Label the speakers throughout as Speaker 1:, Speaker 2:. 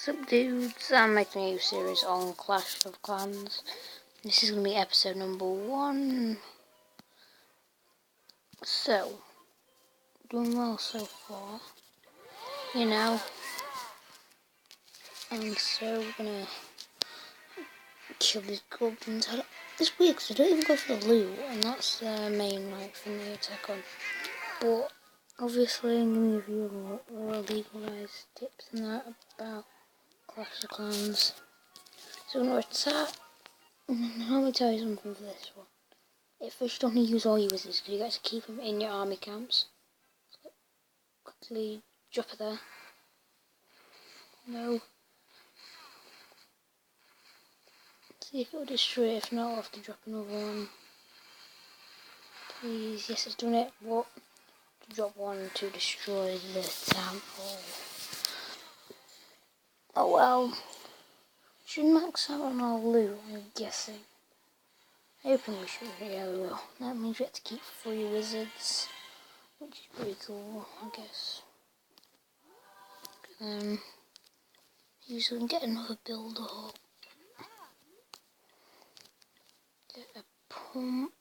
Speaker 1: What's up, dudes? I'm making a new series on Clash of Clans. This is going to be episode number 1. So, doing well so far, you know. And so we're going to kill these goblins. It's weird because I don't even go for the loot, and that's the main thing they attack on. But obviously I'm going to give you more legalised tips and that about Clash of Clans. So we're going to attack. Let me tell you something for this one. At first you don't need to use all your wizards because you got to keep them in your army camps. Quickly drop it there. No. See if it'll destroy it. If not, I'll have to drop another one. Please. Yes, it's done it. What? To drop one to destroy the town hall. Oh well. Should max out on our loot, I'm guessing. Hoping we should. Yeah, we will. That means we have to keep 3 wizards. Which is pretty cool, I guess. Usually get another builder up. Get a pump.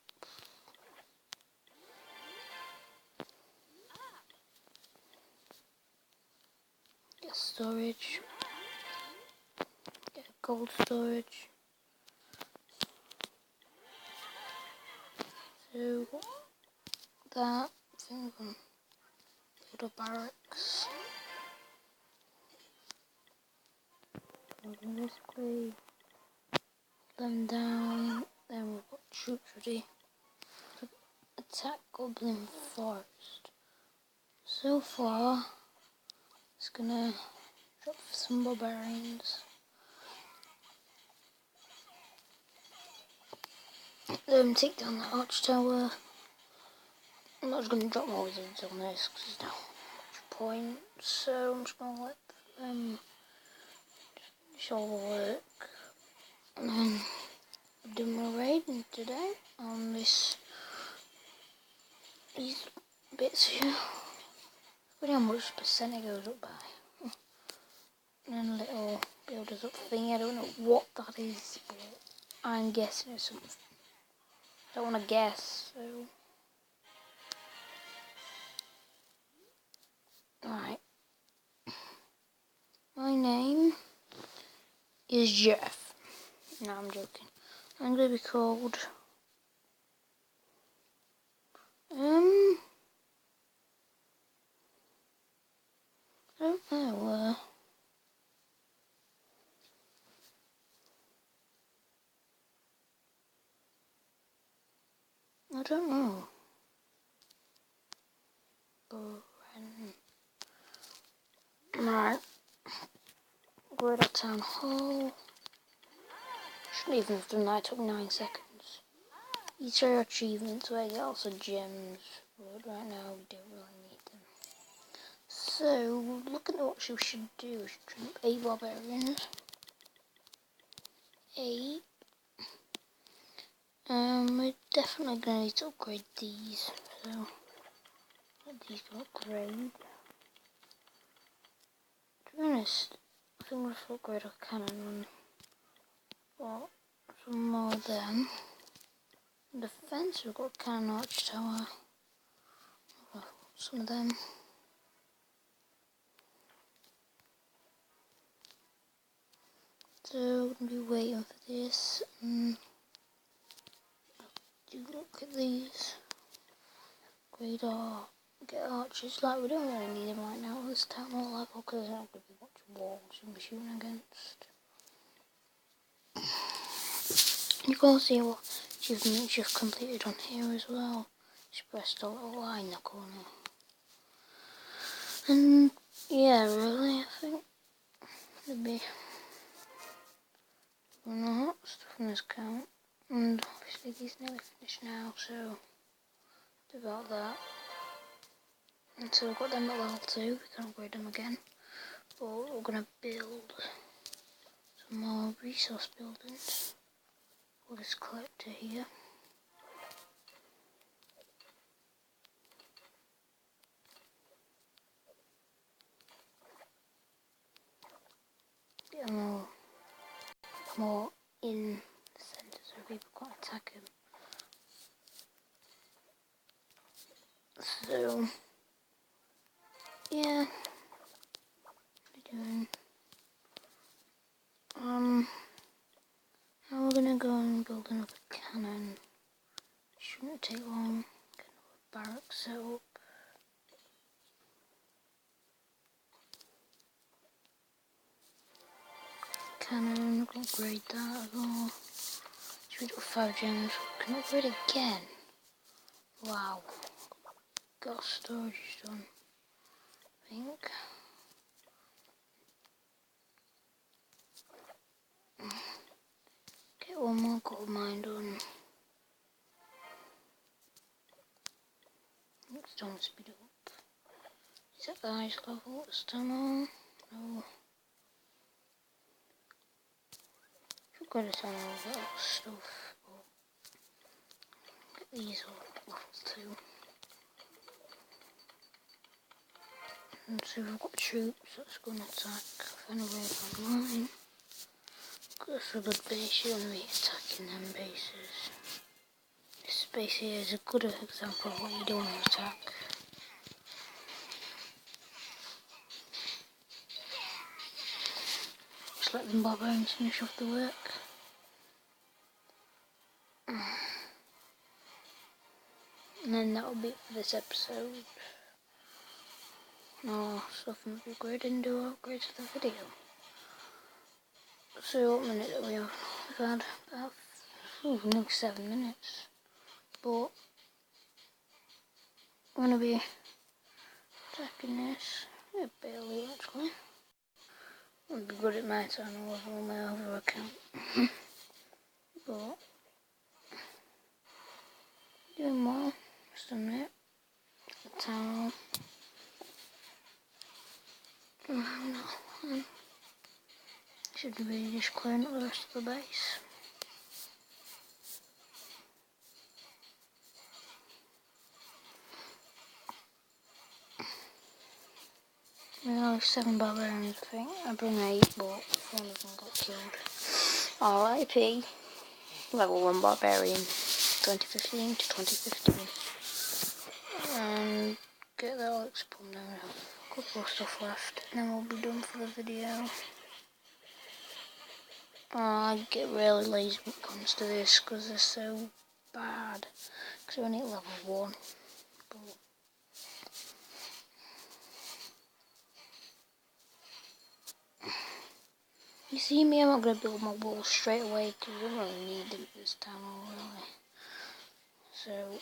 Speaker 1: Get storage. Get a gold storage. So that thing can build a barracks. Basically them down. Then we've got troops ready to attack Goblin Forest. So far, it's gonna drop some barbarians. Take down that arch tower. I'm not just gonna drop more wizards on this because there's no much point. So I'm just gonna let them finish all the work. And then I'm doing my raiding today on these bits here. Look how much percent it goes up by. And then a little builders up thing. I don't know what that is, but I'm guessing it's something. I don't want to guess, so. Right. My name is Jeff. No, I'm joking. I'm going to be called I don't know. I don't know. Right. Go to town hall. Shouldn't even have done that. It took 9 seconds. These are achievements where I get lots of gems, but right now we don't really need them. So, looking at what we should do, we should drop 8 barbarians. 8. We're definitely going to need to upgrade these, so let these go upgrade. To be honest, I think we'll have to upgrade our cannon on some more of them. In defense, we've got a cannon arch tower. Some of them. So we're going to be waiting for this. Do look at these. Upgrade our get archers. Like we don't really need them right now at this town hall level because there's not going to be much walls to be shooting against. You can also see what achievements you've completed on here as well. Just press the little line in the corner. And yeah, really, I think there'll be not stuff in this count. And obviously these nearly finished now, so it's about that. And so we've got them at level 2, we can upgrade them again. But we're going to build some more resource buildings for this collector here. So, yeah, what are we doing? Now we're gonna go and build another cannon. Shouldn't take long. Get another barrack set up. Cannon, we can upgrade that as well. So we got 5 gems, we can upgrade again. Wow. Got storage done, I think. Get one more gold mine done. It's time to speed up. Is that the highest level? Still no? No. I've got to turn all that stuff. Get these all level 2. And so we've got troops that's going to attack. Find a way online. Got a good base, you're going to be attacking them bases. This base here is a good example of what you don't want to attack. Just let them barbarians finish off the work. And then that'll be it for this episode. Now, stuff from the upgrade and do upgrades to the video. So what minute that we have? We've had about nearly 7 minutes. But I'm gonna be attacking this. Yeah, barely actually. I'm be good at my channel with all my other account. But doing well, just a minute. The town hall. Should be just clearing up the rest of the base. We have 7 barbarians, I think. I bring 8, but 1 of them got killed. RIP, level 1 barbarian, 2015 to 2015. And get the Alex bomb now. We have a couple of stuff left, and then we'll be done for the video. I get really lazy when it comes to this because they're so bad. Because we're only at level 1. But you see me, I'm not going to build my walls straight away because I don't really need them this time really. So,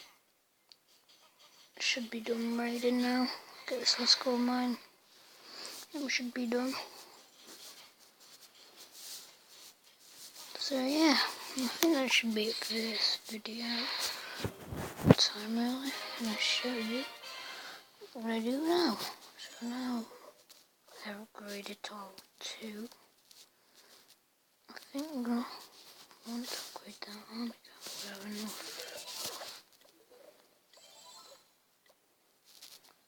Speaker 1: should be done raiding now. Get this last gold mine. And we should be done. So yeah, I think that should be it for this video. Time really. I'm going to show you what I do now. So now, I've upgraded to level 2. I think I'm gonna want to upgrade that army because we have enough.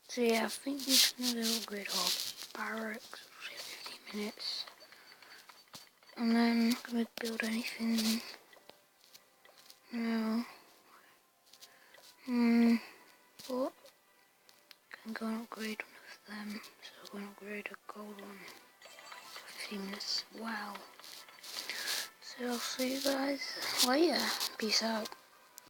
Speaker 1: So yeah, I think I'm just gonna upgrade all barracks, say 15 minutes. And then I'm gonna build anything. No. But I'm gonna upgrade one of them. So I'm gonna upgrade a gold one. 15 minutes. Wow. So I'll see you guys later. Peace out.